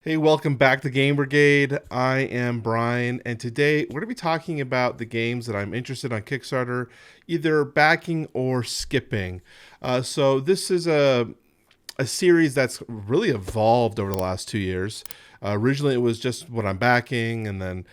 Hey, welcome back to Game Brigade. I am Brian, and today we're going to be talking about the games that I'm interested on Kickstarter, either backing or skipping. So this is a series that's really evolved over the last 2 years. Originally, it was just what I'm backing, and then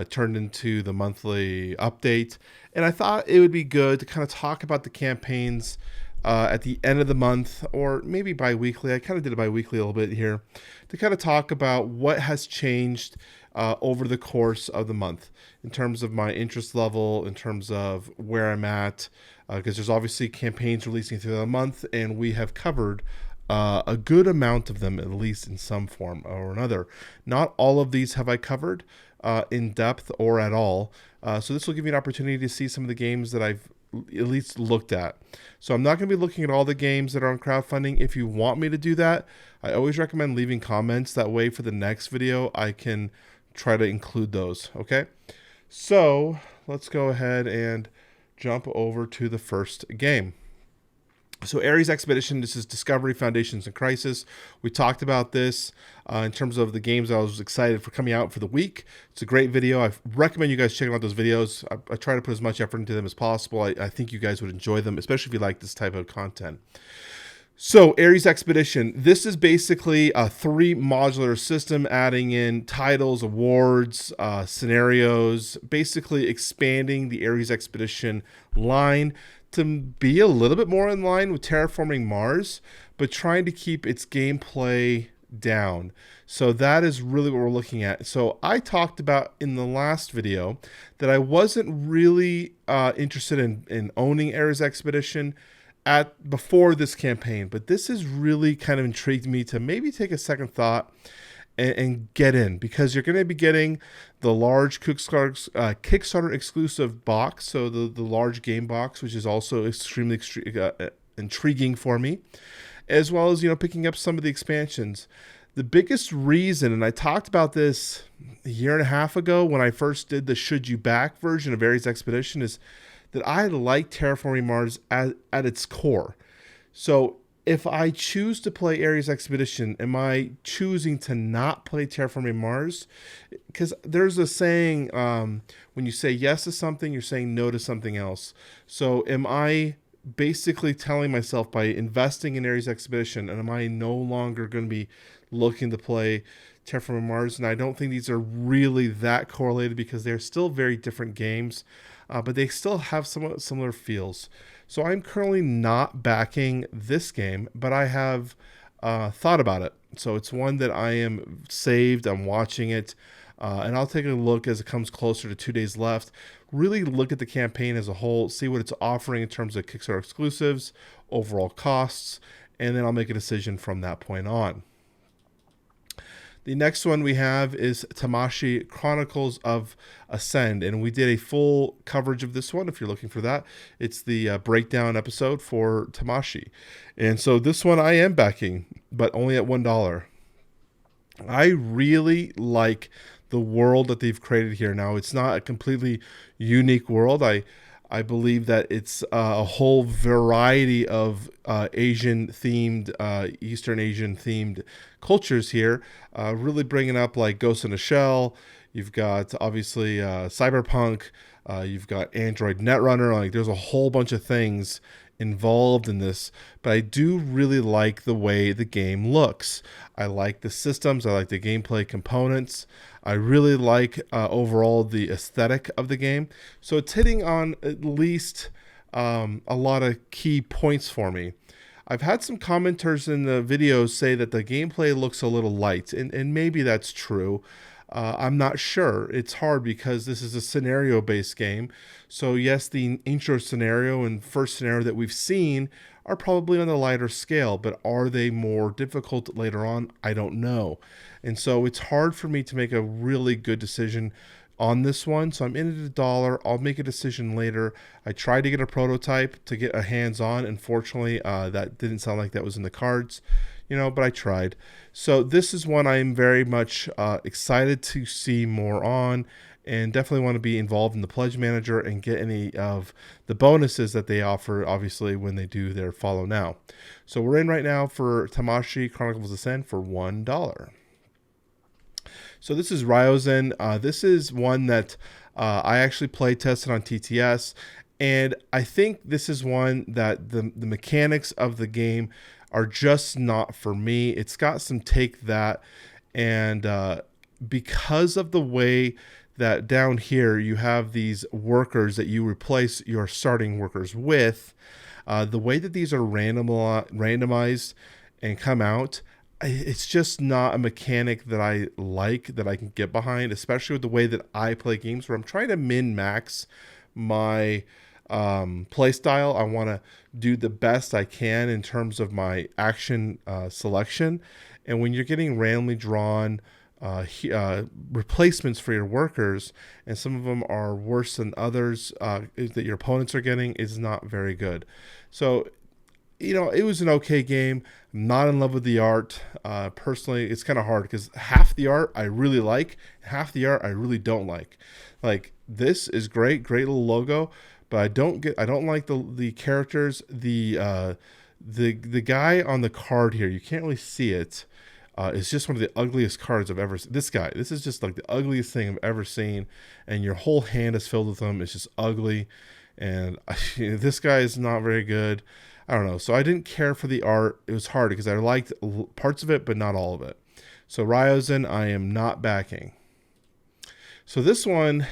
turned into the monthly update. And I thought it would be good to kind of talk about the campaigns at the end of the month, or maybe bi-weekly. I kind of did it bi-weekly a little bit here, to kind of talk about what has changed over the course of the month in terms of my interest level, in terms of where I'm at, because there's obviously campaigns releasing through the month, and we have covered a good amount of them, at least in some form or another. Not all of these have I covered in depth or at all. So this will give you an opportunity to see some of the games that I've at least looked at. So I'm not going to be looking at all the games that are on crowdfunding. If you want me to do that, I always recommend leaving comments. That way for the next video, I can try to include those. Okay. So let's go ahead and jump over to the first game. So Ares Expedition, this is Discovery, Foundations, and Crisis. We talked about this in terms of the games I was excited for coming out for the week. It's a great video. I recommend you guys checking out those videos. I try to put as much effort into them as possible. I think you guys would enjoy them, especially if you like this type of content. So Ares Expedition, this is basically a 3 modular system, adding in titles, awards, scenarios, basically expanding the Ares Expedition line to be a little bit more in line with Terraforming Mars, but trying to keep its gameplay down. So that is really what we're looking at. So I talked about in the last video that I wasn't really interested in owning Ares Expedition before this campaign, but this has really kind of intrigued me to maybe take a second thought and get in, because you're going to be getting the large Kickstarter exclusive box, so the large game box, which is also extremely intriguing for me, as well as picking up some of the expansions. The biggest reason, and I talked about this a year and a half ago when I first did the Should You Back version of Ares Expedition, is that I like Terraforming Mars at its core. So if I choose to play Ares Expedition, am I choosing to not play Terraforming Mars? Because there's a saying, when you say yes to something, you're saying no to something else. So am I basically telling myself, by investing in Ares Expedition, and am I no longer going to be looking to play Terraforming Mars? And I don't think these are really that correlated, because they're still very different games, but they still have somewhat similar feels. So I'm currently not backing this game, but I have thought about it. So it's one that I am saved. I'm watching it, and I'll take a look as it comes closer to 2 days left. Really look at the campaign as a whole, see what it's offering in terms of Kickstarter exclusives, overall costs, and then I'll make a decision from that point on. The next one we have is Tamashii, Chronicles of Ascend, and we did a full coverage of this one. If you're looking for that, it's the breakdown episode for Tamashii. And so this one I am backing, but only at $1. I really like the world that they've created here. Now, it's not a completely unique world. I believe that it's a whole variety of Asian-themed, Eastern Asian-themed cultures here, really bringing up like Ghost in a Shell. You've got, obviously, Cyberpunk. You've got Android Netrunner. Like, there's a whole bunch of things involved in this, but I do really like the way the game looks. I like the systems. I like the gameplay components. I really like overall the aesthetic of the game. So it's hitting on at least a lot of key points for me. I've had some commenters in the videos say that the gameplay looks a little light, and maybe that's true. I'm not sure. It's hard because this is a scenario-based game. So yes, the intro scenario and first scenario that we've seen are probably on the lighter scale, but are they more difficult later on? I don't know. And so it's hard for me to make a really good decision on this one. So I'm in at $1. I'll make a decision later. I tried to get a prototype to get a hands-on. Unfortunately, that didn't sound like that was in the cards, but I tried. So this is one I'm very much excited to see more on, and definitely want to be involved in the pledge manager and get any of the bonuses that they offer, obviously, when they do their follow now. So we're in right now for Tamashii Chronicles of Ascend for $1. So this is Ryozen. This is one that I actually play tested on TTS, and I think this is one that the mechanics of the game are just not for me. It's got some take that, and because of the way that down here you have these workers that you replace your starting workers with, the way that these are randomized and come out, it's just not a mechanic that I like, that I can get behind, especially with the way that I play games where I'm trying to min max my play style. I want to do the best I can in terms of my action selection. And when you're getting randomly drawn replacements for your workers, and some of them are worse than others that your opponents are getting, is not very good. So, it was an okay game. I'm not in love with the art. Personally, it's kind of hard because half the art I really like, half the art I really don't like. Like, this is great little logo, but I don't like the characters. The guy on the card here, you can't really see it. It's just one of the ugliest cards I've ever seen. This is just like the ugliest thing I've ever seen, and your whole hand is filled with them. It's just ugly, and this guy is not very good. I don't know. So I didn't care for the art. It was hard because I liked parts of it, but not all of it. So Ryozen, I am not backing. So this one,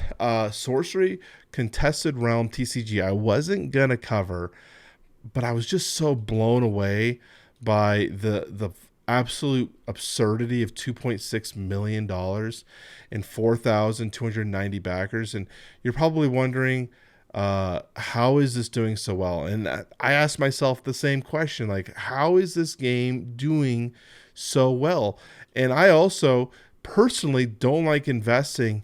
Sorcery, Contested Realm TCG, I wasn't going to cover, but I was just so blown away by the absolute absurdity of $2.6 million and 4,290 backers. And you're probably wondering, how is this doing so well? And I asked myself the same question, like, how is this game doing so well? And I also personally don't like investing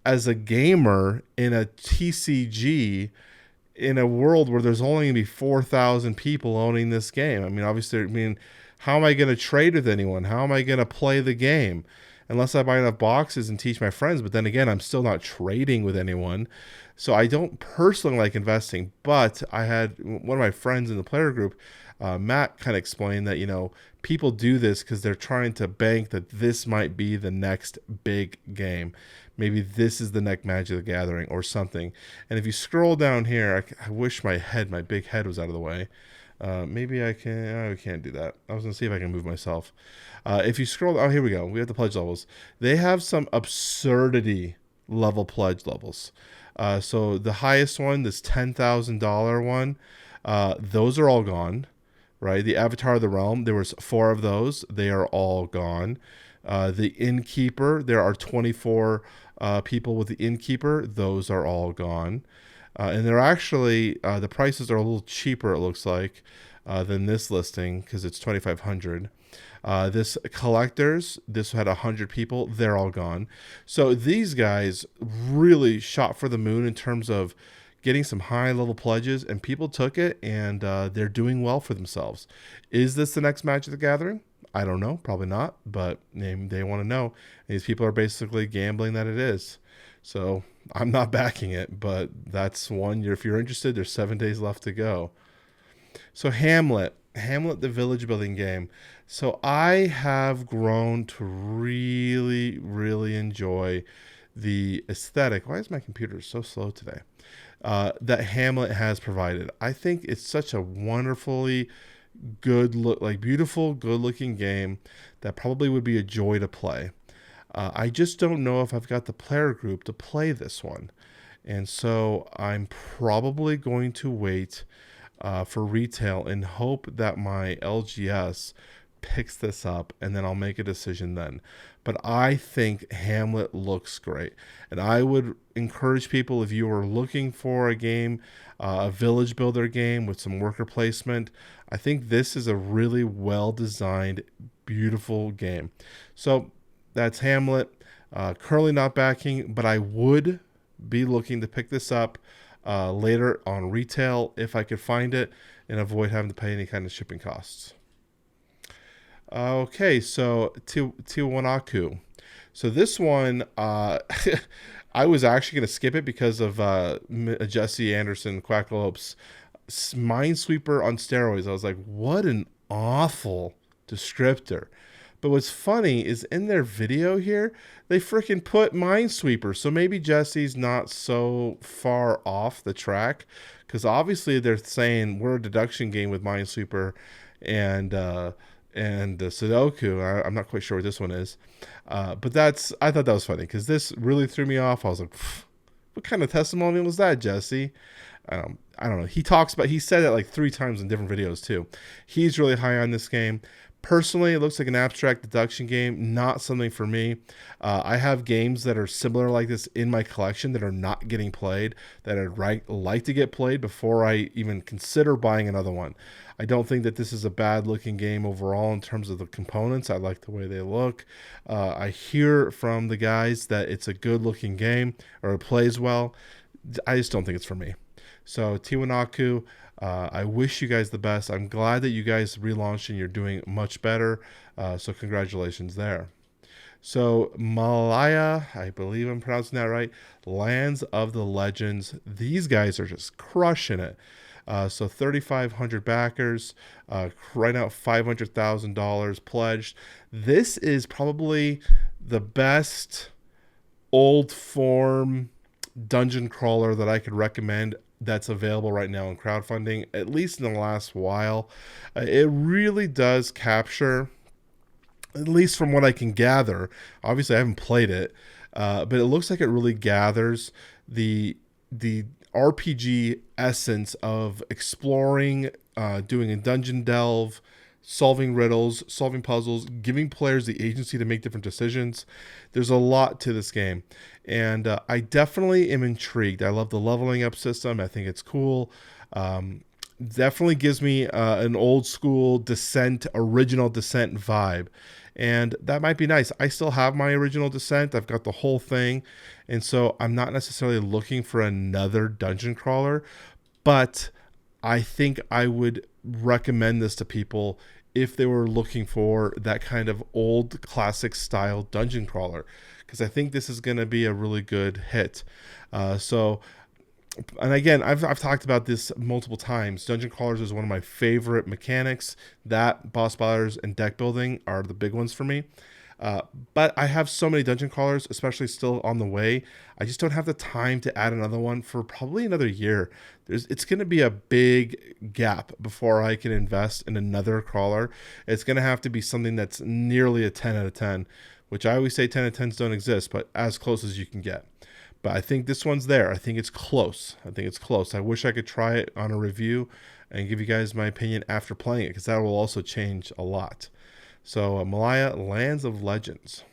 as a gamer in a TCG in a world where there's only going to be 4,000 people owning this game. I mean, obviously, how am I going to trade with anyone? How am I going to play the game? Unless I buy enough boxes and teach my friends. But then again, I'm still not trading with anyone. So I don't personally like investing. But I had one of my friends in the player group, Matt, kind of explained that, people do this because they're trying to bank that this might be the next big game. Maybe this is the next Magic the Gathering or something. And if you scroll down here, I wish my big head was out of the way. Maybe I can't do that. I was going to see if I can move myself. If you scroll, here we go. We have the pledge levels. They have some absurdity level pledge levels. So the highest one, this $10,000 one, those are all gone, right? The Avatar of the Realm, there was 4 of those. They are all gone. The Innkeeper, there are 24 people with the Innkeeper. Those are all gone. And they're actually, the prices are a little cheaper, it looks like, than this listing because it's $2,500. This Collectors, this had 100 people. They're all gone. So these guys really shot for the moon in terms of getting some high-level pledges, and people took it, and they're doing well for themselves. Is this the next Magic the Gathering? I don't know. Probably not, but they want to know. These people are basically gambling that it is. So I'm not backing it, but that's one. If you're interested, there's 7 days left to go. So Hamlet, the village building game. So I have grown to really, really enjoy the aesthetic. Why is my computer so slow today? That Hamlet has provided. I think it's such a wonderfully beautiful, good-looking game that probably would be a joy to play. I just don't know if I've got the player group to play this one. And so I'm probably going to wait for retail and hope that my LGS picks this up, and then I'll make a decision then. But I think Hamlet looks great. And I would encourage people, if you are looking for a game, a village builder game with some worker placement, I think this is a really well-designed, beautiful game. So that's Hamlet. Currently not backing, but I would be looking to pick this up later on retail if I could find it and avoid having to pay any kind of shipping costs. Okay, so Tiwanaku. So this one, I was actually going to skip it because of Jesse Anderson, Quackalope's Minesweeper on steroids. I was like, what an awful descriptor. But what's funny is in their video here, they freaking put Minesweeper. So maybe Jesse's not so far off the track, because obviously they're saying we're a deduction game with Minesweeper and Sudoku. I'm not quite sure what this one is, but I thought that was funny because this really threw me off. I was like, what kind of testimonial was that, Jesse? I don't know. He said it like 3 times in different videos too. He's really high on this game. Personally, it looks like an abstract deduction game, not something for me. I have games that are similar like this in my collection that are not getting played, that I'd like to get played before I even consider buying another one. I don't think that this is a bad looking game overall in terms of the components. I like the way they look. I hear from the guys that it's a good looking game, or it plays well. I just don't think it's for me. So Tiwanaku, I wish you guys the best. I'm glad that you guys relaunched and you're doing much better. So congratulations there. So Malhya, I believe I'm pronouncing that right. Lands of the Legends. These guys are just crushing it. So 3,500 backers, right now $500,000 pledged. This is probably the best old form dungeon crawler that I could recommend that's available right now in crowdfunding, at least in the last while. It really does capture, at least from what I can gather. Obviously, I haven't played it, but it looks like it really gathers the RPG essence of exploring, doing a dungeon delve, solving riddles, solving puzzles, giving players the agency to make different decisions. There's a lot to this game, and I definitely am intrigued. I love the leveling up system. I think it's cool. Definitely gives me an old school original Descent vibe, and that might be nice. I still have my original Descent. I've got the whole thing, and so I'm not necessarily looking for another dungeon crawler, but I think I would recommend this to people if they were looking for that kind of old classic style dungeon crawler, because I think this is going to be a really good hit. And again, I've talked about this multiple times. Dungeon crawlers is one of my favorite mechanics. That, boss battles, and deck building are the big ones for me. But I have so many dungeon crawlers, especially still on the way. I just don't have the time to add another one for probably another year. It's going to be a big gap before I can invest in another crawler. It's going to have to be something that's nearly a 10 out of 10, which I always say 10 out of 10s don't exist, but as close as you can get. But I think this one's there. I think it's close. I wish I could try it on a review and give you guys my opinion after playing it, because that will also change a lot. So Malhya, Lands of Legends.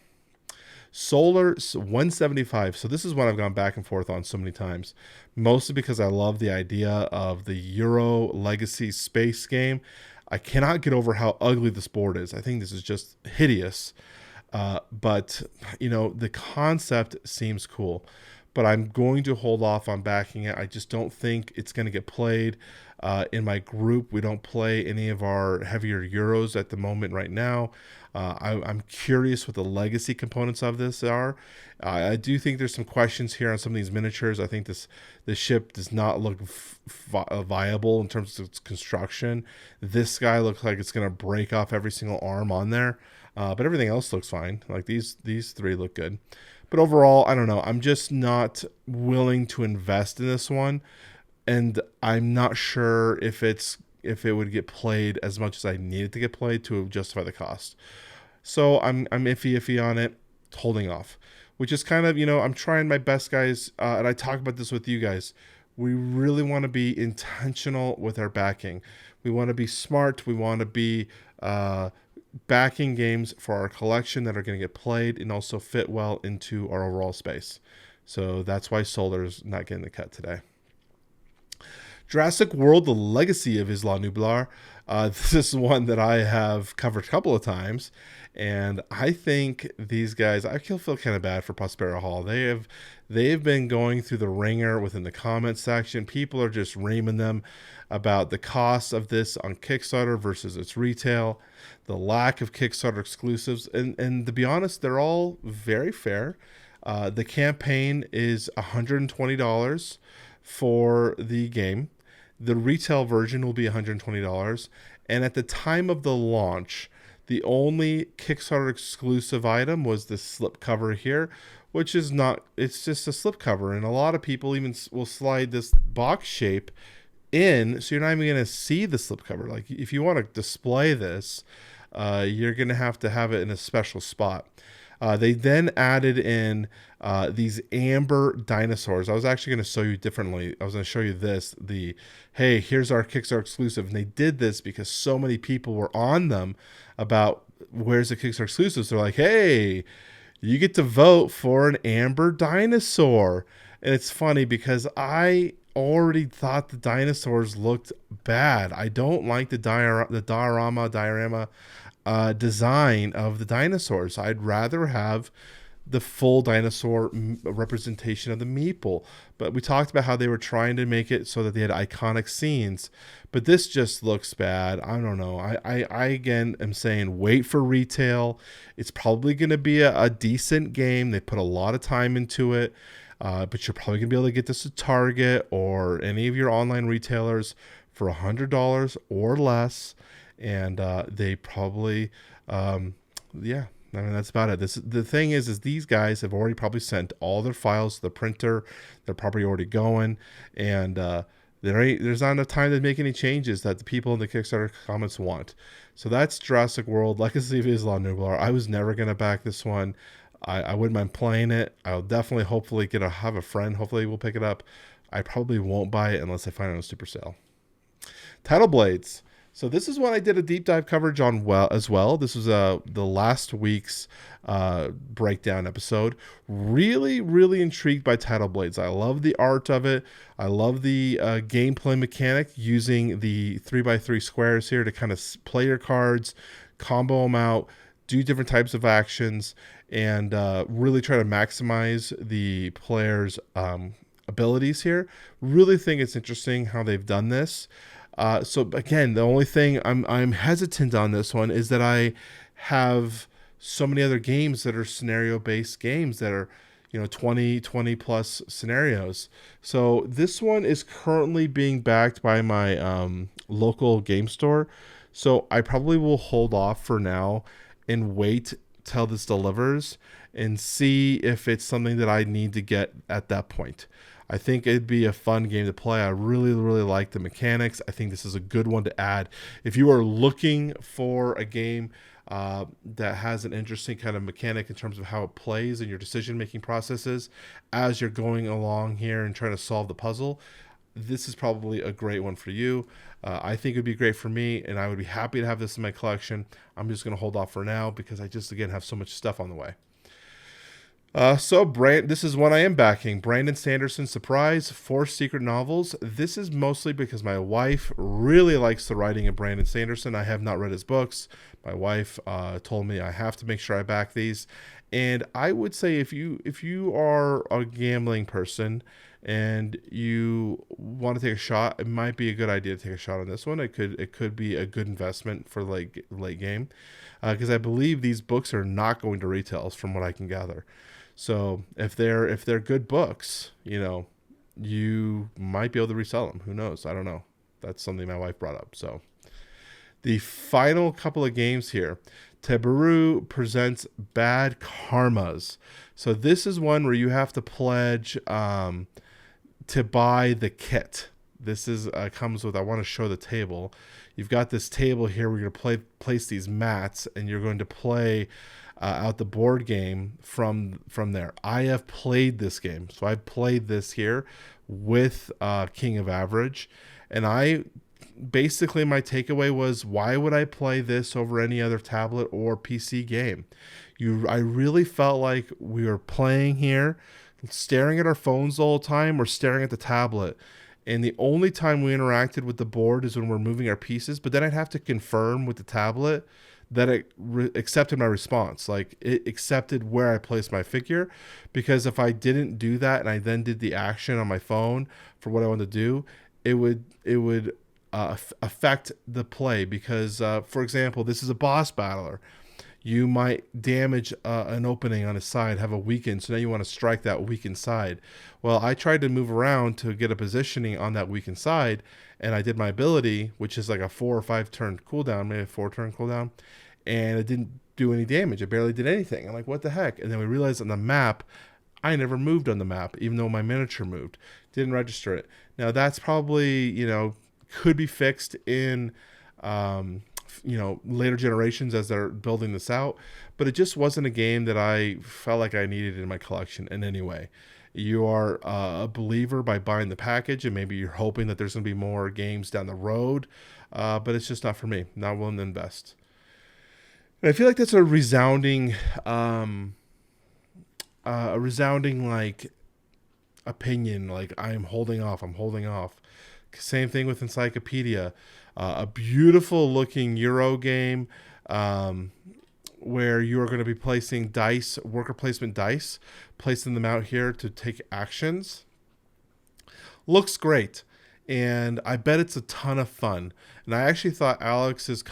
Solar 175. So this is one I've gone back and forth on so many times, mostly because I love the idea of the Euro Legacy space game. I cannot get over how ugly this board is. I think this is just hideous. But, the concept seems cool. But I'm going to hold off on backing it. I just don't think it's going to get played. In my group, we don't play any of our heavier Euros at the moment right now. I'm curious what the legacy components of this are. I do think there's some questions here on some of these miniatures. I think this ship does not look viable in terms of its construction. This guy looks like it's going to break off every single arm on there. But everything else looks fine. Like these 3 look good. But overall, I don't know. I'm just not willing to invest in this one. And I'm not sure if it would get played as much as I need it to get played to justify the cost. So I'm iffy on it, holding off. Which is kind of, I'm trying my best, guys. And I talk about this with you guys. We really want to be intentional with our backing. We want to be smart. We want to be backing games for our collection that are going to get played and also fit well into our overall space. So that's why Solar's not getting the cut today. Jurassic World, The Legacy of Isla Nublar. This is one that I have covered a couple of times, and I think these guys, I feel kind of bad for Prospero Hall. They have been going through the ringer within the comment section. People are just reaming them about the cost of this on Kickstarter versus its retail, the lack of Kickstarter exclusives, and to be honest, they're all very fair. The campaign is $120 for the game. The retail version will be $120, and at the time of the launch, The only Kickstarter exclusive item was this slipcover here, which is not, it's just a slipcover. And a lot of people even will slide this box shape in, so you're not even going to see the slipcover. Like if you want to display this, you're going to have it in a special spot. They then added in these amber dinosaurs. I was actually going to show you differently. I was going to show you this. Hey, here's our Kickstarter exclusive. And they did this because so many people were on them about where's the Kickstarter exclusive. So they're like, hey, you get to vote for an amber dinosaur. And it's funny because I already thought the dinosaurs looked bad. I don't like the diorama design of the dinosaurs. I'd rather have the full dinosaur representation of the meeple. But we talked about how they were trying to make it so that they had iconic scenes. But this just looks bad. I don't know. I again am saying wait for retail. It's probably going to be a decent game. They put a lot of time into it. But you're probably going to be able to get this at Target or any of your online retailers for $100 or less. And they probably, I mean, that's about it. The thing is these guys have already probably sent all their files to the printer. They're probably already going. And there's not enough time to make any changes that the people in the Kickstarter comments want. So that's Jurassic World, Legacy of Isla, Nublar. I was never going to back this one. I wouldn't mind playing it. I'll definitely, hopefully, have a friend. Hopefully, we'll pick it up. I probably won't buy it unless I find it on a super sale. Tidal Blades. So this is one I did a deep dive coverage on as well. This was the last week's breakdown episode. Really, really intrigued by Tidal Blades. I love the art of it. I love the gameplay mechanic using the 3x3 squares here to kind of play your cards, combo them out, do different types of actions, and really try to maximize the player's abilities here. Really think it's interesting how they've done this. So again, the only thing I'm hesitant on this one is that I have so many other games that are scenario-based games that are, 20 plus scenarios. So this one is currently being backed by my local game store. So I probably will hold off for now and wait till this delivers and see if it's something that I need to get at that point. I think it'd be a fun game to play. I really, really like the mechanics. I think this is a good one to add. If you are looking for a game that has an interesting kind of mechanic in terms of how it plays and your decision-making processes as you're going along here and trying to solve the puzzle, this is probably a great one for you. I think it would be great for me, and I would be happy to have this in my collection. I'm just going to hold off for now because I just, again, have so much stuff on the way. This is one I am backing. Brandon Sanderson Surprise, 4 Secret Novels. This is mostly because my wife really likes the writing of Brandon Sanderson. I have not read his books. My wife told me I have to make sure I back these. And I would say if you are a gambling person and you want to take a shot, it might be a good idea to take a shot on this one. It could be a good investment for late game, because I believe these books are not going to retails from what I can gather. So if they're good books, you might be able to resell them. Who knows? I don't know. That's something my wife brought up. So the final couple of games here. Teburu presents Bad Karmas. So this is one where you have to pledge to buy the kit. This is comes with, I want to show the table. You've got this table here where you're going to place these mats, and you're going to play out the board game from there. I have played this game. So I've played this here with King of Average, and basically my takeaway was, why would I play this over any other tablet or PC game? I really felt like we were playing here, staring at our phones the whole time or staring at the tablet. And the only time we interacted with the board is when we're moving our pieces. But then I'd have to confirm with the tablet that it accepted my response. Like, it accepted where I placed my figure. Because if I didn't do that and I then did the action on my phone for what I wanted to do, it would affect the play. Because, for example, this is a boss battler. You might damage an opening on his side, have a weaken, so now you want to strike that weakened side. Well, I tried to move around to get a positioning on that weakened side, and I did my ability, which is like a 4 or 5 turn cooldown, maybe a 4 turn cooldown, and it didn't do any damage. It barely did anything. I'm like, what the heck? And then we realized on the map, I never moved on the map, even though my miniature moved. Didn't register it. Now that's probably, could be fixed in, later generations as they're building this out. But it just wasn't a game that I felt like I needed in my collection in any way. You are a believer by buying the package, and maybe you're hoping that there's going to be more games down the road. But it's just not for me. Not willing to invest. And I feel like that's a resounding like opinion. Like I'm holding off. Same thing with Encyclopedia, a beautiful looking Euro game where you are going to be placing dice, worker placement dice, placing them out here to take actions. Looks great. And I bet it's a ton of fun. And I actually thought Alex's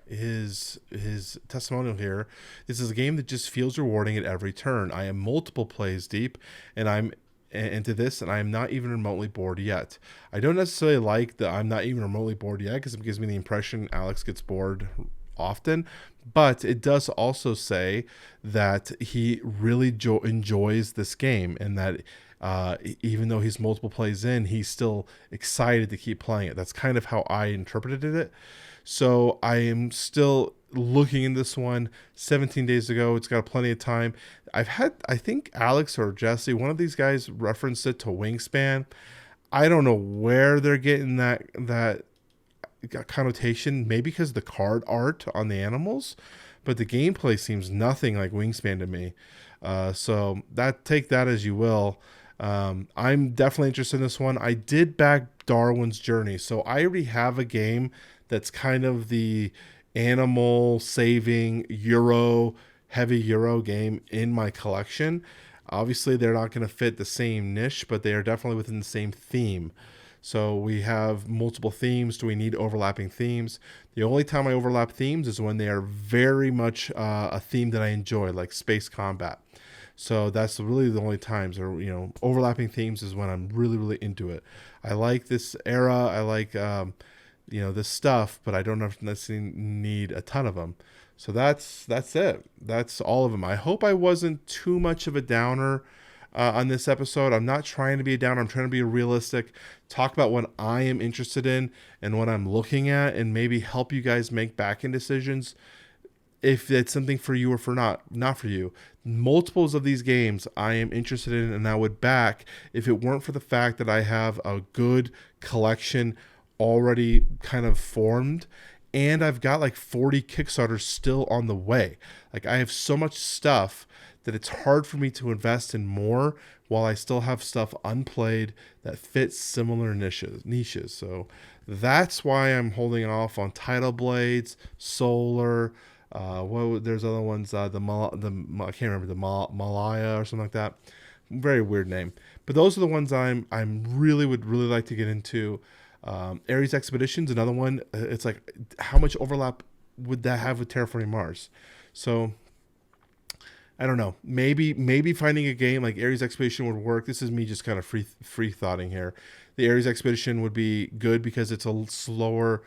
his testimonial here. This is a game that just feels rewarding at every turn. I am multiple plays deep, and I'm into this, and I am not even remotely bored yet. I don't necessarily like that I'm not even remotely bored yet, because it gives me the impression Alex gets bored often, but it does also say that he really enjoys this game, and that even though he's multiple plays in, he's still excited to keep playing it. That's kind of how I interpreted it. So I am still looking in this one. 17 days ago, it's got plenty of time. I think Alex or Jesse, one of these guys referenced it to Wingspan. I don't know where they're getting that connotation. Maybe because the card art on the animals, but the gameplay seems nothing like Wingspan to me. So take that as you will. I'm definitely interested in this one. I did back Darwin's Journey, so I already have a game that's kind of the animal saving heavy Euro game in my collection. Obviously, they're not going to fit the same niche, but they are definitely within the same theme. So we have multiple themes. Do we need overlapping themes? The only time I overlap themes is when they are very much a theme that I enjoy, like space combat. So that's really the only times, or overlapping themes is when I'm really, really into it. I like this era. I like this stuff, but I don't necessarily need a ton of them. So that's it. That's all of them. I hope I wasn't too much of a downer on this episode. I'm not trying to be a downer. I'm trying to be realistic, talk about what I am interested in and what I'm looking at, and maybe help you guys make back-end decisions if it's something for you or for not for you. Multiples of these games I am interested in, and I would back if it weren't for the fact that I have a good collection already kind of formed, and I've got like 40 Kickstarters still on the way. Like I have so much stuff that it's hard for me to invest in more while I still have stuff unplayed that fits similar niches. So that's why I'm holding off on Tidal Blades, Solar. There's other ones. I can't remember, the Malhya or something like that. Very weird name. But those are the ones would really like to get into. Ares Expedition's another one. It's like, how much overlap would that have with Terraforming Mars? So I don't know. Maybe finding a game like Ares Expedition would work. This is me just kind of free thoughting here. The Ares Expedition would be good because it's a slower,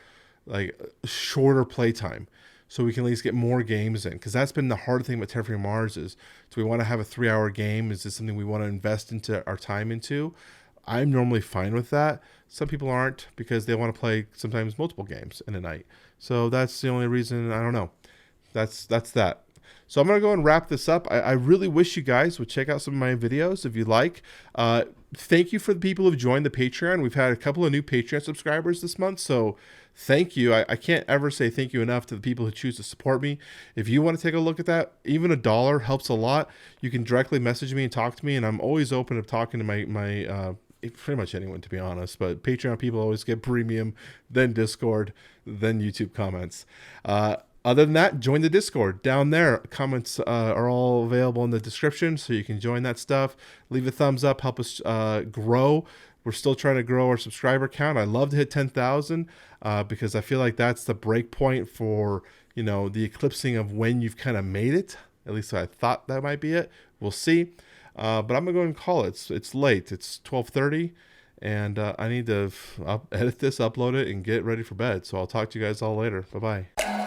like shorter playtime. So we can at least get more games in, because that's been the hard thing about Terraforming Mars is, do we want to have a 3-hour game? Is this something we want to invest into our time into? I'm normally fine with that. Some people aren't, because they want to play sometimes multiple games in a night. So that's the only reason. I don't know. That's that. So I'm going to go and wrap this up. I really wish you guys would check out some of my videos if you like. Thank you for the people who've joined the Patreon. We've had a couple of new Patreon subscribers this month, so thank you. I can't ever say thank you enough to the people who choose to support me. If you want to take a look at that, even $1 helps a lot. You can directly message me and talk to me, and I'm always open to talking to my pretty much anyone, to be honest. But Patreon people always get premium, then Discord, then YouTube comments. Other than that, join the Discord. Down there, comments are all available in the description, so you can join that stuff. Leave a thumbs up, help us grow. We're still trying to grow our subscriber count. I'd love to hit 10,000 because I feel like that's the break point for, the eclipsing of when you've kind of made it. At least I thought that might be it. We'll see. But I'm going to go and call it. It's late. It's 12:30, and I need to edit this, upload it, and get ready for bed. So I'll talk to you guys all later. Bye-bye.